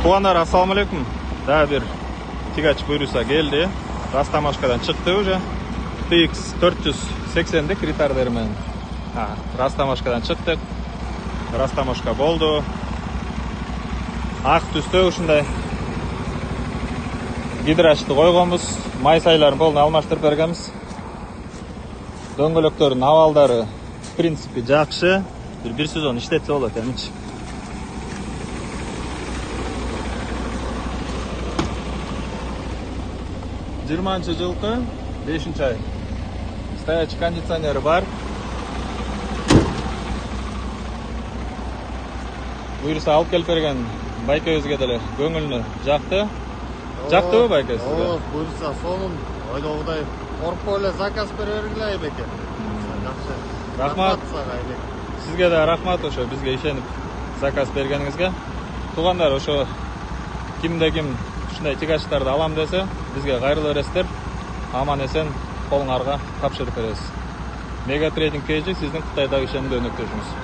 Туғандар, ассаламу алейкум. Да, bir тягач buyursa geldi. Rastamaşkadan çıktı уже. TX 480'dik retarderimen. Rastamaşkadan çıktık. Rastamaşka boldu. Ақ түсті ушундай гидрачты койгонбуз. Май сайларын болун алмаштырып бергенбиз. Дөңгөлөктөрдүн абалдары в принципе жакшы. Bir сезон иштетсе болот эмичи. Жыйырманчы жылкы 5 ай. Стоячий кондиционери бар. Буйруса алып келип берген байкебизге деле көңүлүнө жакты. Жактыбы байке сизге? Ооп, буйруса сонун ойдогудай коркпой эле заказ бере бергиле Айбеке. Жакшы. Рахмат сага Айбек. Сизге да рахмат ошо бизге ишенип заказ бергениңизге. Туугандар, ошо кимде ким ушундай тягачтарды алам десе, бизге кайрыла бересиздер. Аман эсен колуңарга тапшырып беребиз. Мега трейдинг кейжи сиздин Кытайдагы ишенимдүү өнөктөшүңүз.